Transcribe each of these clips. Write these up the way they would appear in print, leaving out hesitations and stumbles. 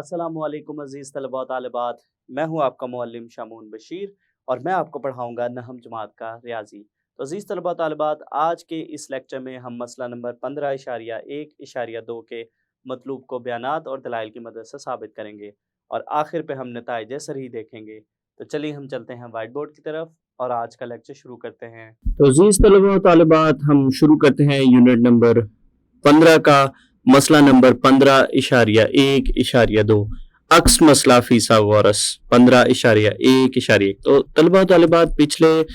अस्सलाम वालेकुम अज़ीज़ तलबा व तालिबात। मैं हूँ आपका मुअल्लिम शामून बशीर और मैं आपको पढ़ाऊँगा नहम जमात का रियाज़ी। तो अज़ीज़ तलबा व तालिबात, आज के इस लेक्चर में हम मसला नंबर 15.1.2 के मतलूब को बयानात और दलाइल की मदद से साबित करेंगे और आखिर पे हम नताइज सरही देखेंगे। तो चलिए हम चलते हैं वाइट बोर्ड की तरफ और आज का लेक्चर शुरू करते हैं। तो अज़ीज़ तलबा व तालिबात, हम शुरू करते हैं यूनिट नंबर 15 का मसला नंबर 15.1.2 अक्स मसला फिसागोरस 15.1.1। तो तलबा व तालिबात, पिछले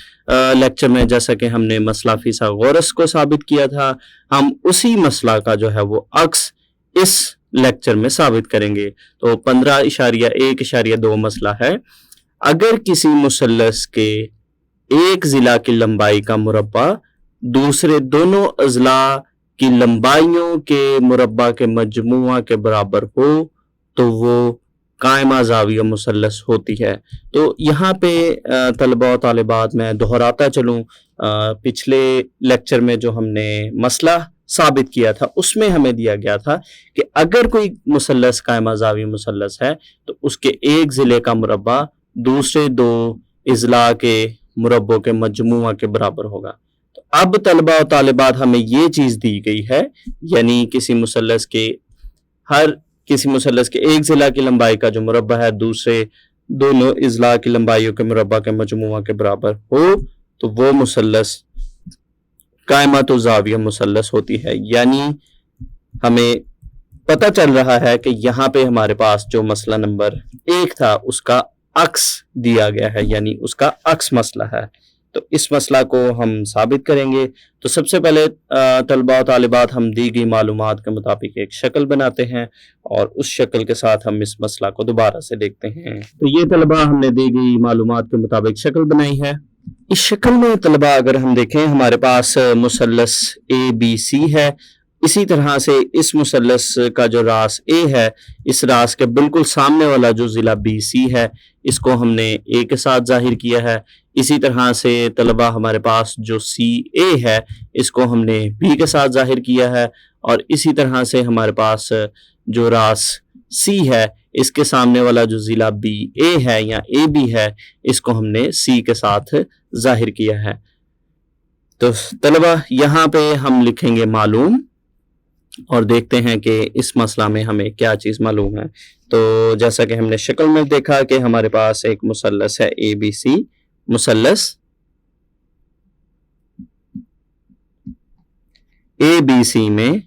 लेक्चर में जैसा कि हमने मसला फिसागोरस को साबित किया था, हम उसी मसला का जो है वो अक्स इस लेक्चर में साबित करेंगे। तो 15.1.2 मसला है, अगर किसी मुसल्लस के एक जिला की लंबाई का मुरब्बा दूसरे दोनों अजला की लंबाइयों के मुरब्बा के मजमुआ के बराबर हो तो वो कायमा ज़ाविया मुसल्लस होती है। तो यहाँ पे तलबा व तालिबात, मैं दोहराता चलूँ, पिछले लेक्चर में जो हमने मसला साबित किया था उसमें हमें दिया गया था कि अगर कोई मुसल्लस कायमा ज़ाविया मुसल्लस है तो उसके एक ज़िले का मुरब्बा दूसरे दो अजला के मुरब्बों के मजमुआ के बराबर होगा। तो अब तलबा व तालिबात, हमें ये चीज़ दी गई है, यानी किसी मुसल्लस के एक ज़िला की लंबाई का जो मुरब्बा है दूसरे दोनों अजला की लंबाइयों के मुरब्बा के मजमुआ के बराबर हो तो वो मुसल्लस कायमत ज़ाविया मुसल्लस होती है। यानी हमें पता चल रहा है कि यहाँ पे हमारे पास जो मसला नंबर 1 था उसका अक्स दिया गया है, यानी उसका अक्स मसला है। तो इस मसला को हम साबित करेंगे। तो सबसे पहले तलबा व तालिबात, हम दी गई मालूमात के मुताबिक एक शक्ल बनाते हैं और उस शक्ल के साथ हम इस मसला को दोबारा से देखते हैं। तो ये तलबा, हमने दी गई मालूमात के मुताबिक शक्ल बनाई है। इस शक्ल में तलबा अगर हम देखें, हमारे पास मुसल्लस ABC है। इसी तरह से इस मुसल्लस का जो रास A है, इस रास के बिल्कुल सामने वाला जो ज़िला BC है, इसको हमने A के साथ जाहिर किया है। इसी तरह से तलबा, हमारे पास जो CA है इसको हमने B के साथ जाहिर किया है और इसी तरह से हमारे पास जो रास C है, इसके सामने वाला जो ज़िला BA है या AB है, इसको हमने C के साथ जाहिर किया है। तो तलबा, यहाँ पे हम लिखेंगे मालूम और देखते हैं कि इस मसला में हमें क्या चीज़ मालूम है। तो जैसा कि हमने शक्ल में देखा कि हमारे पास एक मुसल्लस है ABC। मुसल्लस ABC में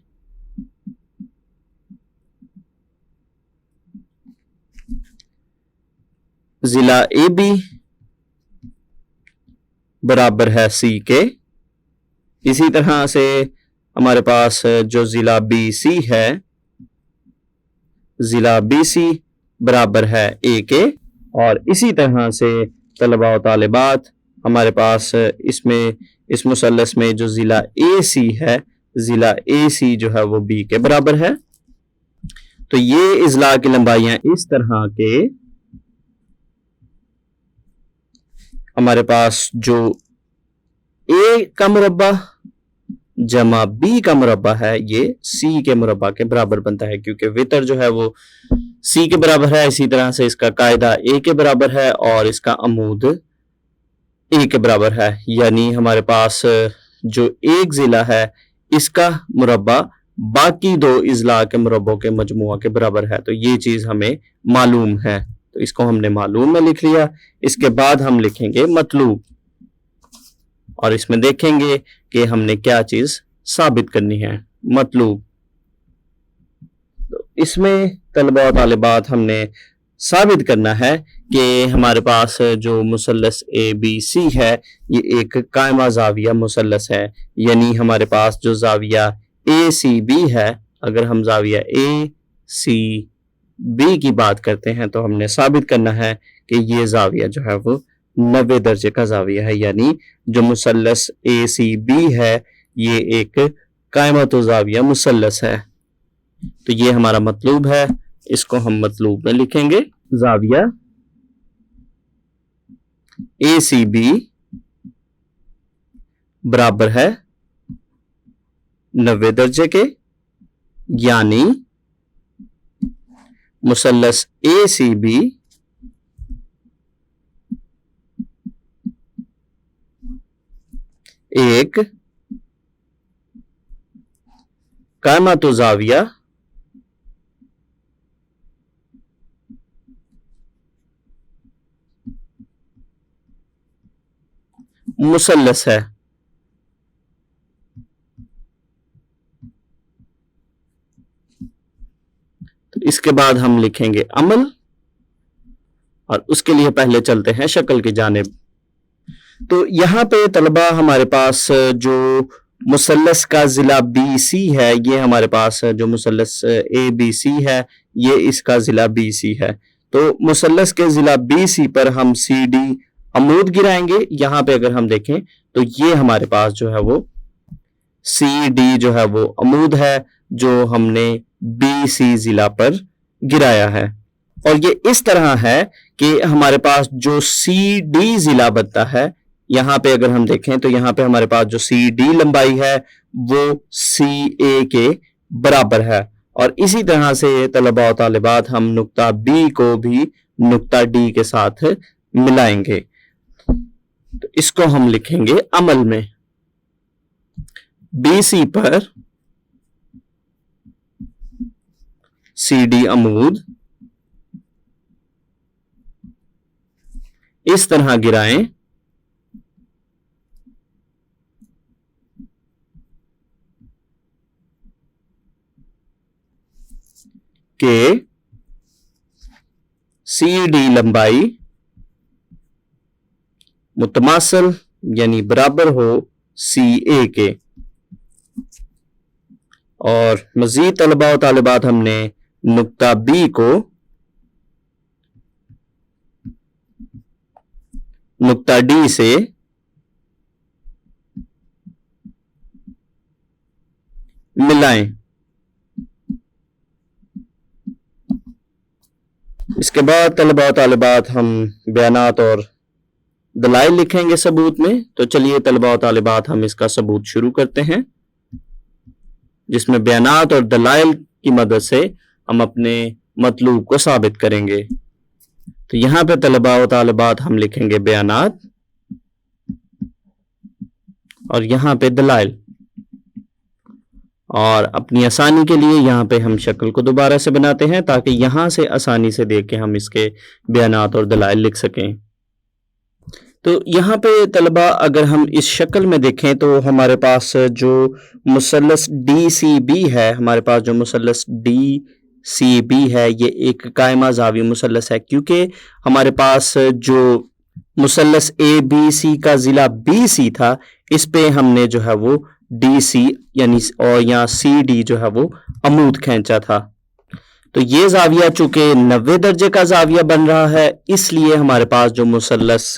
ज़िला AB बराबर है C के। इसी तरह से हमारे पास जो ज़िला BC है, ज़िला BC बराबर है A के। और इसी तरह से तलबा व तालिबात, हमारे पास इसमें इस मुसल्लस में जो ज़िला AC है, ज़िला AC जो है वो B के बराबर है। तो ये अजला की लंबाइयाँ इस तरह के, हमारे पास जो A का मुरब्बा जमा B का मुरब्बा है, ये C के मुरब्बा के बराबर बनता है, क्योंकि वितर जो है वो C के बराबर है। इसी तरह से इसका कायदा A के बराबर है और इसका अमूद A के बराबर है। यानी हमारे पास जो एक ज़िला है, इसका मुरब्बा बाकी दो अजला के मुरब्बों के मजमुआ के बराबर है। तो ये चीज़ हमें मालूम है, तो इसको हमने मालूम में लिख लिया। इसके बाद हम लिखेंगे मतलूब और इसमें देखेंगे कि हमने क्या चीज़ साबित करनी है। मतलूब, तो इसमें तलबा व तालिबात, हमने साबित करना है कि हमारे पास जो मुसल्लस ABC है ये एक कायमा ज़ाविया मुसल्लस है। यानी हमारे पास जो ज़ाविया ACB है, अगर हम ज़ाविया ACB की बात करते हैं तो हमने साबित करना है कि ये ज़ाविया जो है वो 90 दर्जे का ज़ाविया है। यानी जो मुसल्लस ACB है ये एक कायमत ज़ाविया मुसल्लस है। तो ये हमारा मतलूब है, इसको हम मतलूब में लिखेंगे। ज़ाविया ACB बराबर है 90 दर्जे के, यानी मुसल्लस ACB एक कायमत ज़ाविया मुसल्लस है। तो इसके बाद हम लिखेंगे अमल, और उसके लिए पहले चलते हैं शक्ल की जानिब। तो यहाँ पे तलबा हमारे पास जो मुसल्लस का ज़िला BC है, ये हमारे पास जो मुसल्लस ABC है, ये इसका ज़िला BC है। तो मुसल्लस के ज़िला BC पर हम CD अमूद गिराएंगे। यहाँ पे अगर हम देखें तो ये हमारे पास जो है वो CD जो है वो अमूद है, जो हमने BC ज़िला पर गिराया है। और ये इस तरह है कि हमारे पास जो CD ज़िला बनता है, यहाँ पे अगर हम देखें तो यहाँ पे हमारे पास जो CD लंबाई है वो CA के बराबर है। और इसी तरह से तलबा और तालिबात हम नुक्ता B को भी नुक्ता D के साथ मिलाएंगे। तो इसको हम लिखेंगे अमल में, BC पर CD अमूद इस तरह गिराएं कि CD लंबाई मुतमासल यानी बराबर हो CA के। और मजीद तलबा और तालिबात हमने नुक्ता B को नुक्ता D से मिलाएं। इसके बाद तलबा और तालिबात हम बयानात और दलाइल लिखेंगे सबूत में। तो चलिए तलबा और तालिबात हम इसका सबूत शुरू करते हैं, जिसमें बयानात और दलाइल की मदद से हम अपने मतलूब को साबित करेंगे। तो यहाँ पे तलबा और तालिबात हम लिखेंगे बयानात और यहाँ पे दलाइल, और अपनी आसानी के लिए यहाँ पे हम शक्ल को दोबारा से बनाते हैं ताकि यहाँ से आसानी से देख के हम इसके बयानात और दलाइल लिख सकें। तो यहाँ पे तलबा अगर हम इस शक्ल में देखें तो हमारे पास जो मुसल्लस DCB है, हमारे पास जो मुसल्लस DCB है, ये एक कायमा ज़ावी मुसल्लस है, क्योंकि हमारे पास जो मुसल्लस ABC का ज़िला BC था, इस पे हमने जो है वो DC यानी और यहाँ CD जो है वो अमूद खींचा था। तो ये ज़ाविया चूंकि 90 दर्जे का ज़ाविया बन रहा है, इसलिए हमारे पास जो मुसल्लस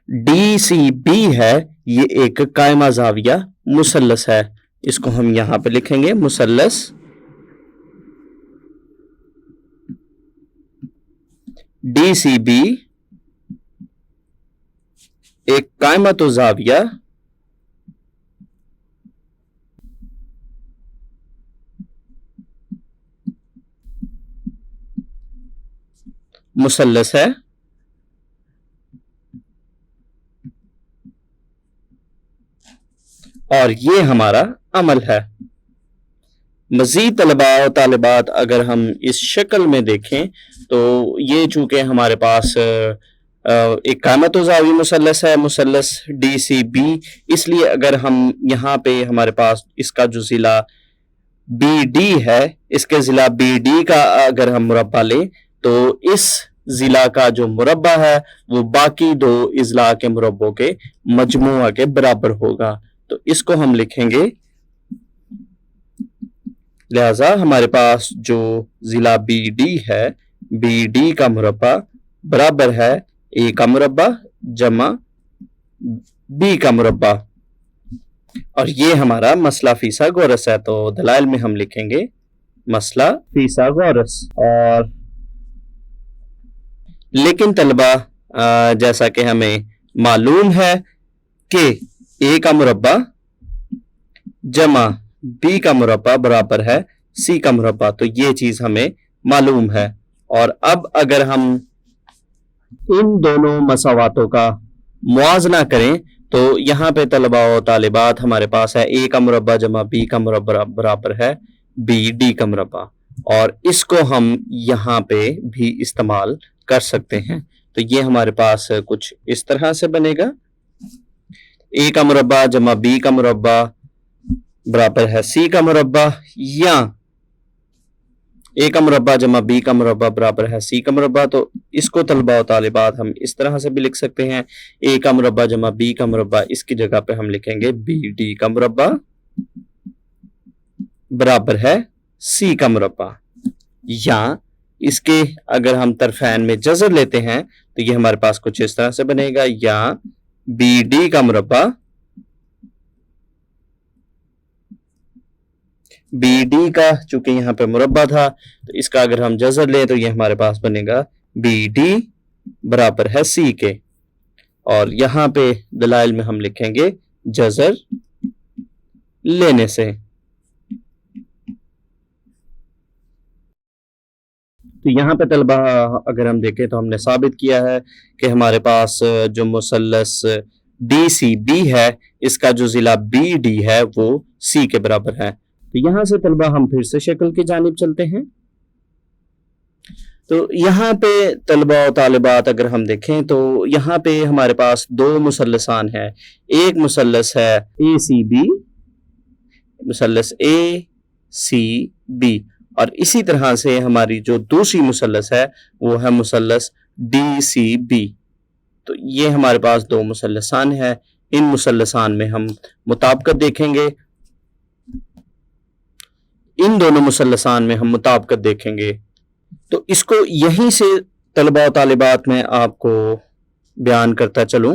DCB है ये एक कायमा ज़ाविया मुसल्लस है। इसको हम यहाँ पे लिखेंगे मुसल्लस DCB एक कायमत ज़ाविया मुसल्लस है और ये हमारा अमल है। मजीद तलबा और तालिबात अगर हम इस शक्ल में देखें तो ये चूंकि हमारे पास एक कायमत ज़ावी मुसल्लस है, मुसल्लस DCB, इसलिए अगर हम यहाँ पे हमारे पास इसका जो ज़िला BD है, इसके ज़िला BD का अगर हम मुरब्बा लें तो इस ज़िला का जो मुरब्बा है वो बाकी दो इज़ला के मुरब्बों के मजमुआ के बराबर होगा। तो इसको हम लिखेंगे, लिहाजा हमारे पास जो ज़िला BD है, BD का मुरब्बा बराबर है A का मुरब्बा जमा B का मुरब्बा, और ये हमारा मसला फीसागोरस है। तो दलाइल में हम लिखेंगे मसला फीसागोरस। और लेकिन तलबा जैसा कि हमें मालूम है कि A का मुरब्बा जमा B का मुरब्बा बराबर है C का मुरब्बा, तो ये चीज़ हमें मालूम है। और अब अगर हम इन दोनों मसावातों का मुआजना करें तो यहाँ पे तलबा और तालिबात हमारे पास है a का मुरब्बा जमा b का मुरब्बा बराबर है b d का मुरब्बा, और इसको हम यहाँ पे भी इस्तेमाल कर सकते हैं। तो ये हमारे पास कुछ इस तरह से बनेगा, a का मुरब्बा जमा b का मुरब्बा बराबर है c का मुरब्बा, या a का मुरब्बा जमा b का मुरब्बा बराबर है c का मुरब्बा। तो इसको तलबा और तालिबात हम इस तरह से भी लिख सकते हैं, a का मुरब्बा जमा b का मुरब्बा, इसकी जगह पे हम लिखेंगे b d का मुरब्बा बराबर है c का मुरब्बा। या इसके अगर हम तरफैन में जज़र लेते हैं तो ये हमारे पास कुछ इस तरह से बनेगा, या b d का मुरब्बा बी डी का, चूंकि यहाँ पे मुरब्बा था तो इसका अगर हम जज़र लें तो ये हमारे पास बनेगा बी डी बराबर है सी के, और यहाँ पे दलाइल में हम लिखेंगे जज़र लेने से। तो यहाँ पे तलबा अगर हम देखें तो हमने साबित किया है कि हमारे पास जो मुसल्लस डी सी बी है, इसका जो जिला बी डी है वो सी के बराबर है। तो यहां से तलबा हम फिर से शक्ल की जानिब चलते हैं। तो यहाँ पे तलबा और तालिबात अगर हम देखें तो यहाँ पे हमारे पास दो मुसल्लसान है, एक मुसल्लस है ए सी बी, मुसल्लस ए सी बी, और इसी तरह से हमारी जो दूसरी मुसल्लस है वो है मुसल्लस डी सी बी। तो ये हमारे पास दो मुसल्लसान है, इन मुसल्लसान में हम मुताबिकत देखेंगे, इन दोनों मुसल्लसान में हम मुताबिकत देखेंगे। तो इसको यहीं से तलबा और तालिबात में आपको बयान करता चलूं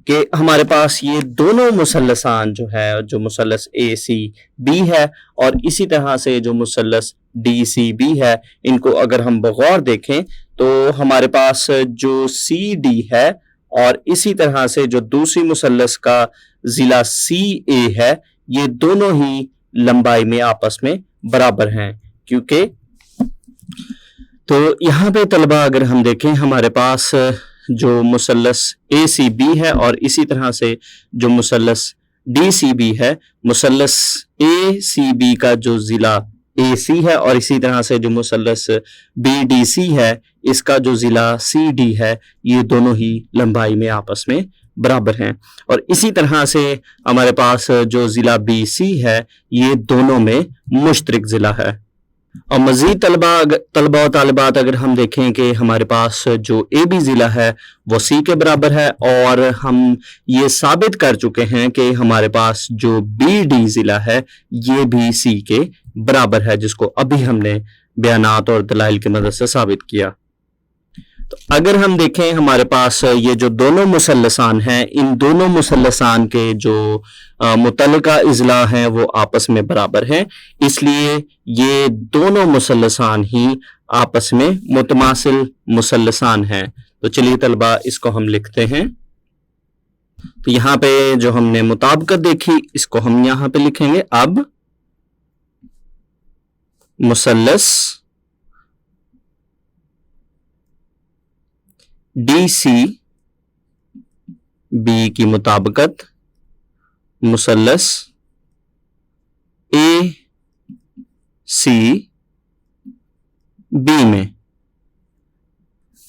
कि हमारे पास ये दोनों मुसल्लसान जो है, जो मुसल्लस ए सी बी है और इसी तरह से जो मुसल्लस डी सी बी है, इनको अगर हम बगौर देखें तो हमारे पास जो सी डी है और इसी तरह से जो दूसरी मुसल्लस का जिला सी ए है, ये दोनों ही लंबाई में आपस में बराबर हैं। क्योंकि तो यहाँ पे तलबा अगर हम देखें हमारे पास जो मुसल्लस ए सी बी है और इसी तरह से जो मुसल्लस डी सी बी है, मुसल्लस ए सी बी का जो जिला ए सी है और इसी तरह से जो मुसल्लस बी डी सी है, इसका जो जिला सी डी है, ये दोनों ही लंबाई में आपस में बराबर हैं। और इसी तरह से हमारे पास जो जिला बी सी है, ये दोनों में मुश्तरक जिला है। और मजीद तलबा और तालिबात अगर हम देखें कि हमारे पास जो ए बी जिला है वो सी के बराबर है, और हम ये साबित कर चुके हैं कि हमारे पास जो बी डी जिला है ये भी सी के बराबर है, जिसको अभी हमने बयानात और दलाइल की मदद से साबित किया। तो अगर हम देखें हमारे पास ये जो दोनों मुसल्लसान हैं, इन दोनों मुसल्लसान के जो मुतल्लिका इज़ला हैं वो आपस में बराबर हैं, इसलिए ये दोनों मुसल्लसान ही आपस में मुतमासिल मुसल्लसान हैं। तो चलिए तलबा इसको हम लिखते हैं। तो यहाँ पे जो हमने मुताबिकत देखी, इसको हम यहाँ पे लिखेंगे। अब मुसल्लस डी सी बी की मुताबिकत मुसल्लस ए सी बी में।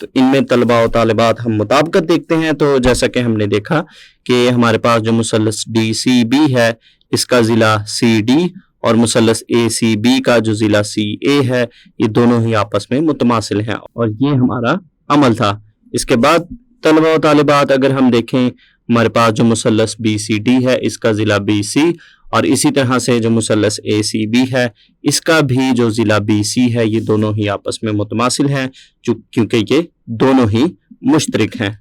तो इनमें तलबा और तालिबात हम मुताबिकत देखते हैं। तो जैसा कि हमने देखा कि हमारे पास जो मुसल्लस डी सी बी है, इसका जिला सी डी, और मुसल्लस ए सी बी का जो जिला सी ए है, ये दोनों ही आपस में मुतमासिल हैं, और ये हमारा अमल था। इसके बाद तलबा और तालिबात अगर हम देखें, हमारे पास जो मुसल्लस बी सी डी है, इसका जिला बी सी, और इसी तरह से जो मुसल्लस ए सी बी है, इसका भी जो जिला बी सी है, ये दोनों ही आपस में मुतमासिल हैं, क्योंकि ये दोनों ही मुश्तरक हैं।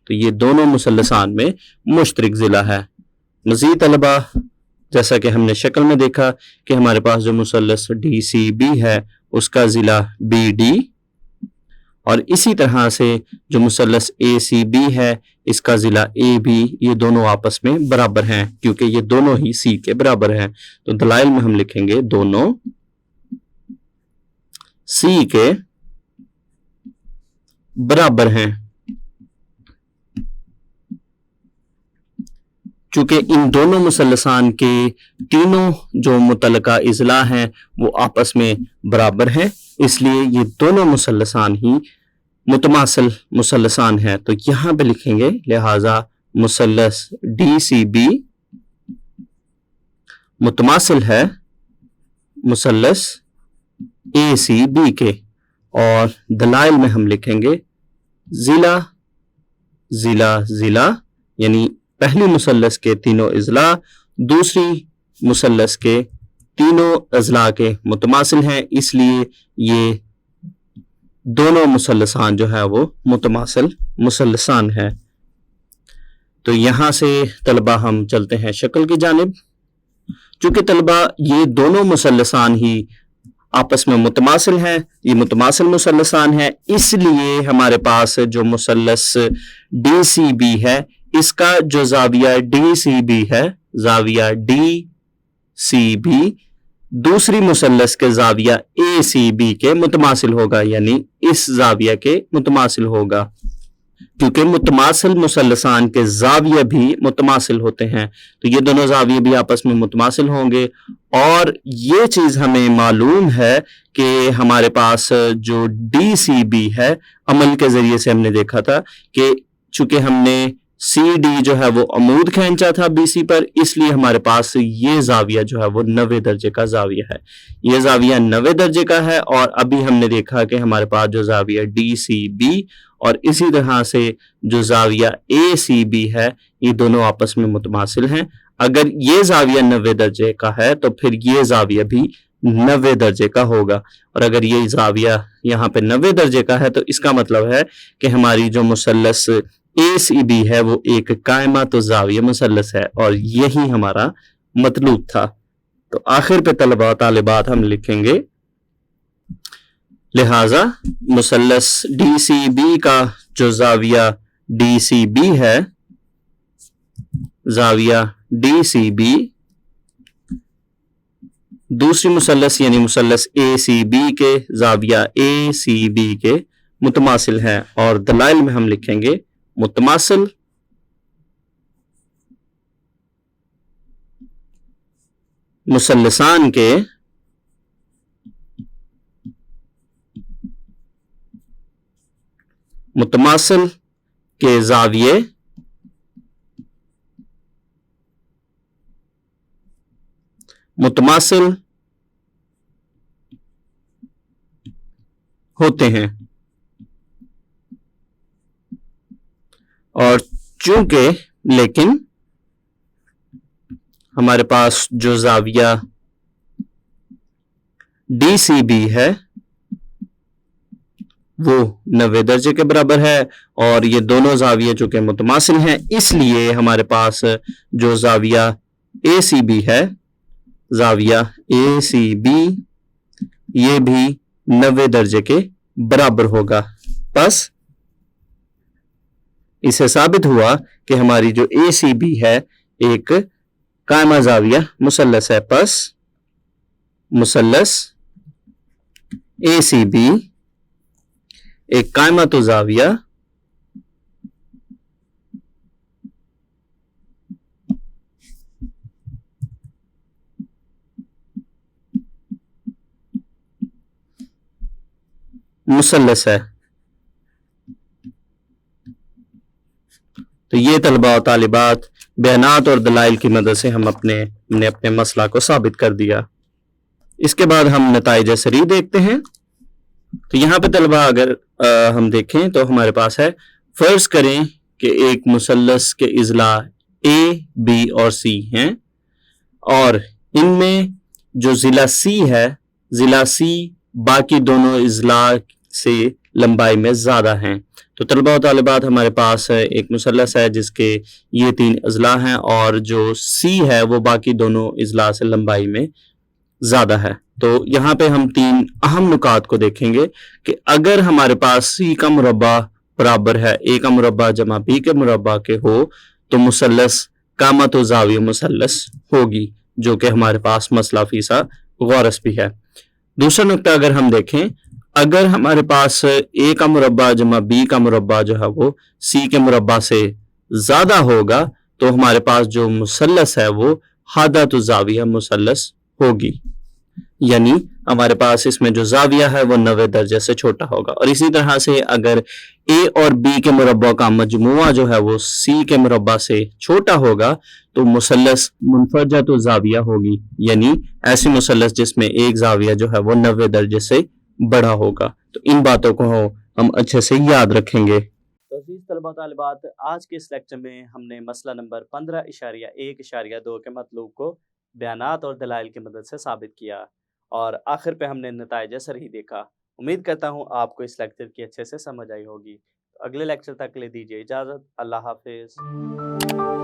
तो ये दोनों मुसल्लसान में मुश्तरक जिला है। मज़ीद तलबा जैसा कि हमने शक्ल में देखा कि हमारे पास जो मुसल्लस डी सी बी है, उसका जिला बी डी, और इसी तरह से जो मुसल्लस ए सी बी है, इसका जिला ए बी, ये दोनों आपस में बराबर हैं, क्योंकि ये दोनों ही सी के बराबर हैं। तो दलाइल में हम लिखेंगे दोनों सी के बराबर हैं। चूंकि इन दोनों मुसल्लसान के तीनों जो मुतल्लका इज़ला हैं वो आपस में बराबर हैं, इसलिए ये दोनों मुसल्लसान ही मुतमासिल मुसल्लसान हैं। तो यहाँ पे लिखेंगे लिहाजा मुसल्लस DCB मुतमासिल है मुसल्लस ACB के। और दलाइल में हम लिखेंगे ज़िला ज़िला ज़िला, यानी पहली मुसल्लस के तीनों इज़ला दूसरी मुसल्लस के तीनों अज़ला के मुतमासिल हैं, इसलिए ये दोनों मुसल्लसान जो है वो मुतमासिल मुसल्लसान है। तो यहाँ से तलबा हम चलते हैं शक्ल की जानिब। चूंकि तलबा ये दोनों मुसल्लसान ही आपस में मुतमासिल हैं, ये मुतमासिल मुसल्लसान है, इसलिए हमारे पास जो मुसल्लस DCB है इसका जो जाविया DCB है, जाविया DCB दूसरी मुसल्लस के जाविया ACB के मुतमासिल होगा, यानी इस जाविया के मुतमासिल होगा। क्योंकि मुतमासिल मुसल्लसान के जाविया भी मुतमासिल होते हैं, तो ये दोनों जाविया भी आपस में मुतमासिल होंगे। और ये चीज हमें मालूम है कि हमारे पास जो DCB है, अमल के जरिए से हमने देखा था कि चूंकि हमने CD जो है वो अमूद खींचा था BC पर, इसलिए हमारे पास ये जाविया जो है वो 90 दर्जे का जाविया है। ये जाविया 90 दर्जे का है। और अभी हमने देखा कि हमारे पास जो जाविया DCB और इसी तरह से जो जाविया ACB है, ये दोनों आपस में मुतमासिल हैं। अगर ये जाविया 90 दर्जे का है तो फिर ये जाविया भी 90 दर्जे का होगा। और अगर ये जाविया यहाँ पे 90 दर्जे का है तो इसका मतलब है कि हमारी जो मुसल्लस ACB है वो एक कायमा तो जाविया मुसल्लस है, और यही हमारा मतलूब था। तो आखिर पे तलबा तालिबात हम लिखेंगे लिहाजा मुसल्लस DCB का जो जाविया DCB है, जाविया DCB दूसरी मुसल्लस यानी मुसल्लस ACB के जाविया ACB के मुतमासिल है। और दलाइल में हम लिखेंगे मुतमासिल मुसल्लसान के मुतमासिल के जाविये मुतमासिल होते हैं। और चूंकि लेकिन हमारे पास जो जाविया DCB है वो 90 दर्जे के बराबर है, और ये दोनों जाविये चूंकि मुतमासिल हैं, इसलिए हमारे पास जो जाविया ACB है, जाविया ACB ये भी 90 दर्जे के बराबर होगा। बस इससे साबित हुआ कि हमारी जो ACB है एक कायमा जाविया मुसल्लस है। बस मुसल्लस ACB एक कायमा तो जाविया मुसल्लस है। तो ये तलबा और तालिबात बयानात और दलाइल की मदद से हम अपने मसला को साबित कर दिया। इसके बाद हम नताइज सरी देखते हैं। तो यहाँ पे तलबा अगर हम देखें तो हमारे पास है, फर्ज करें कि एक मुसल्लस के इज़ला A, B और C हैं, और इनमें जो ज़िला C है, ज़िला C बाकी दोनों इज़ला से लंबाई में ज़्यादा हैं। तो तलबा और तालिबात हमारे पास एक मुसल्लस है जिसके ये 3 अज़ला हैं, और जो C है वो बाकी दोनों इज़ला से लंबाई में ज़्यादा है। तो यहाँ पे हम 3 अहम नुकात को देखेंगे कि अगर हमारे पास C का मुरब्बा बराबर है A का मुरब्बा जमा B के मुरब्बा के हो तो मुसल्लस कामत व ज़ाविया मुसल्लस होगी, जो कि हमारे पास मसला फीसा गौरस भी है। दूसरा नुक्ता अगर हम देखें, अगर हमारे पास ए का मुरब्बा जमा बी का मुरब्बा जो है वो सी के मुरब्बा से ज्यादा होगा तो हमारे पास जो मुसल्लस है वो हादतु ज़ाविया मुसल्लस होगी, यानी हमारे पास इसमें जो जाविया है वो 90 दर्जे से छोटा होगा। और इसी तरह से अगर ए और बी के मुरब्बा का मजमुआ जो है वो सी के मुरब्बा से छोटा होगा तो मुसल्लस मुनफरजत जाविया होगी, यानी ऐसी मुसल्लस जिसमें एक जाविया जो है वो 90 दर्जे से बड़ा होगा। तो इन बातों को हम अच्छे से याद रखेंगे। तो अजीज तलबा तालिबात, आज के इस लेक्चर में हमने मसला नंबर 15.1.2 के मतलूब को बयानात और दलाइल की मदद से साबित किया और आखिर पे हमने नताइज सरही देखा। उम्मीद करता हूँ आपको इस लेक्चर की अच्छे से समझ आई होगी। तो अगले लेक्चर तक के लिए दीजिए इजाज़त। अल्लाह हाफिज़।